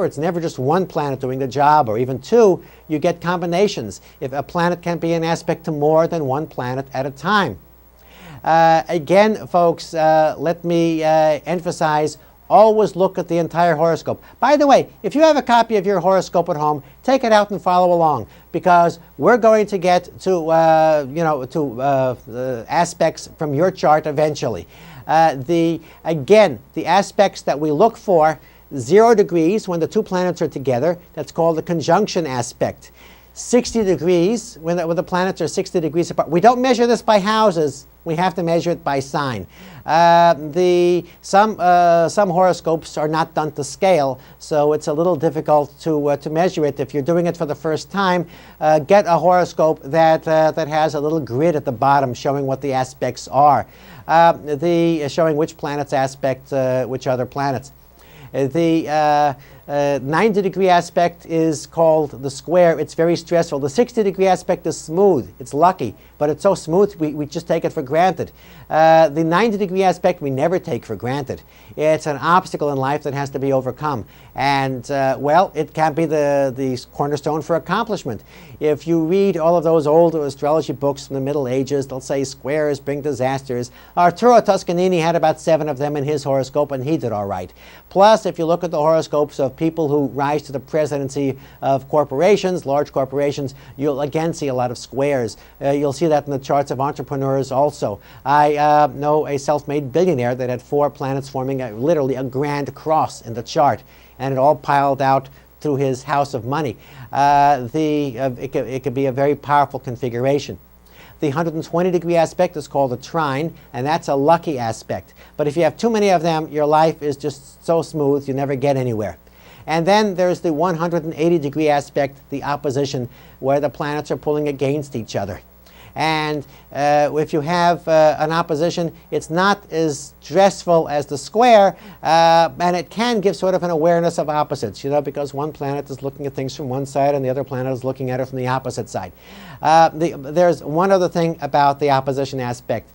It's never just one planet doing the job, or even two. You get combinations. If a planet can be an aspect to more than one planet at a time. Again, folks, let me emphasize, always look at the entire horoscope. By the way, if you have a copy of your horoscope at home, take it out and follow along, because we're going to get to, aspects from your chart eventually. Again, the aspects that we look for, 0 degrees when the two planets are together, that's called the conjunction aspect. 60 degrees when the planets are 60 degrees apart. We don't measure this by houses. We have to measure it by sign. Some horoscopes are not done to scale, so it's a little difficult to measure it. If you're doing it for the first time, get a horoscope that has a little grid at the bottom showing what the aspects are, showing which planets aspect which other planets. The 90-degree aspect is called the square. It's very stressful. The 60-degree aspect is smooth. It's lucky, but it's so smooth we just take it for granted. The 90-degree aspect we never take for granted. It's an obstacle in life that has to be overcome. And, well, it can be the cornerstone for accomplishment. If you read all of those old astrology books from the Middle Ages, they'll say squares bring disasters. Arturo Toscanini had about 7 of them in his horoscope, and he did all right. Plus, if you look at the horoscopes of people who rise to the presidency of corporations, large corporations, you'll again see a lot of squares. You'll see that in the charts of entrepreneurs also. I know a self-made billionaire that had 4 planets forming literally a grand cross in the chart, and it all piled out through his house of money. It could be a very powerful configuration. The 120-degree aspect is called a trine, and that's a lucky aspect. But if you have too many of them, your life is just so smooth, you never get anywhere. And then there's the 180-degree aspect, the opposition, where the planets are pulling against each other. And if you have an opposition, it's not as stressful as the square, and it can give sort of an awareness of opposites, because one planet is looking at things from one side and the other planet is looking at it from the opposite side. There's one other thing about the opposition aspect.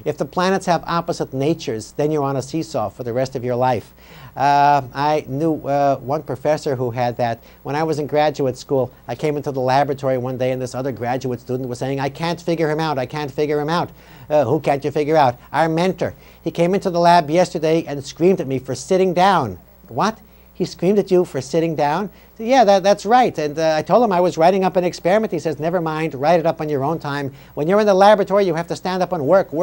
If the planets have opposite natures, then you're on a seesaw for the rest of your life. I knew one professor who had that. When I was in graduate school, I came into the laboratory one day and this other graduate student was saying, I can't figure him out, I can't figure him out. Who can't you figure out? Our mentor. He came into the lab yesterday and screamed at me for sitting down. What? He screamed at you for sitting down? So, yeah, that's right. And I told him I was writing up an experiment. He says, never mind, write it up on your own time. When you're in the laboratory, you have to stand up and work. He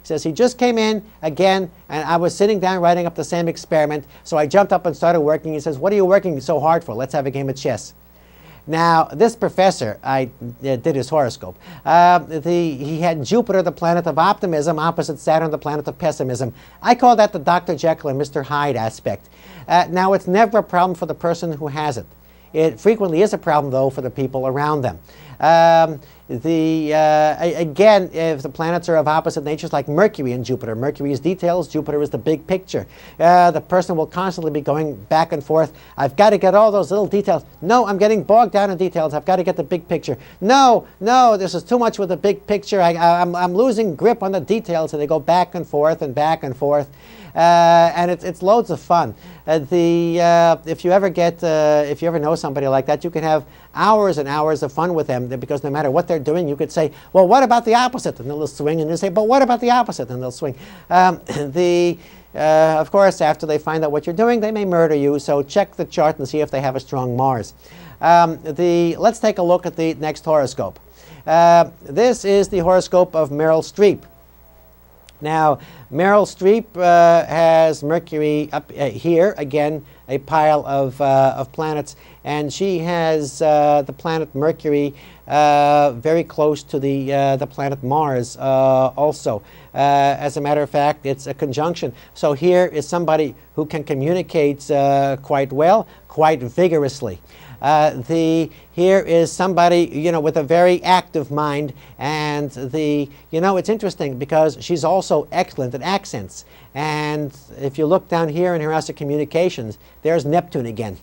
says, he just came in again, and I was sitting down writing up the same experiment, so I jumped up and started working. He says, what are you working so hard for? Let's have a game of chess. Now, this professor, I did his horoscope. He had Jupiter, the planet of optimism, opposite Saturn, the planet of pessimism. I call that the Dr. Jekyll and Mr. Hyde aspect. Now, it's never a problem for the person who has it. It frequently is a problem, though, for the people around them. Again, if the planets are of opposite natures, like Mercury and Jupiter, Mercury is details, Jupiter is the big picture. The person will constantly be going back and forth. I've got to get all those little details. No, I'm getting bogged down in details. I've got to get the big picture. No, this is too much with the big picture. I'm losing grip on the details, and they go back and forth and back and forth. And it's loads of fun. If you ever know somebody like that, you can have hours and hours of fun with them, because no matter what they're doing, you could say, well, what about the opposite? And they'll swing, and you say, but what about the opposite? And they'll swing. Of course, after they find out what you're doing, they may murder you, so check the chart and see if they have a strong Mars. Let's take a look at the next horoscope. This is the horoscope of Meryl Streep. Now, Meryl Streep has Mercury up here, again, a pile of planets, and she has the planet Mercury very close to the planet Mars also. As a matter of fact, it's a conjunction. So here is somebody who can communicate quite well, quite vigorously. Here is somebody, with a very active mind, and it's interesting because she's also excellent at accents. And if you look down here in her house of communications, there's Neptune again.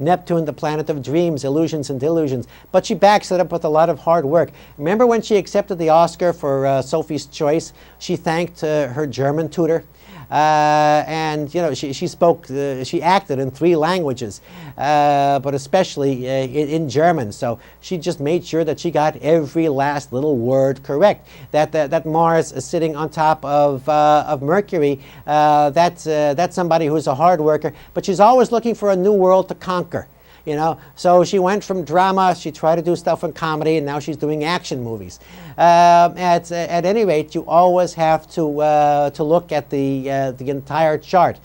Neptune, the planet of dreams, illusions, and delusions. But she backs it up with a lot of hard work. Remember when she accepted the Oscar for Sophie's Choice? She thanked her German tutor. And you know, she spoke, she acted in 3 languages, but especially in German. So she just made sure that she got every last little word correct. That Mars is sitting on top of Mercury. That's somebody who's a hard worker, but she's always looking for a new world to conquer. You know, so she went from drama, she tried to do stuff in comedy, and now she's doing action movies. At any rate, you always have to look at the entire chart.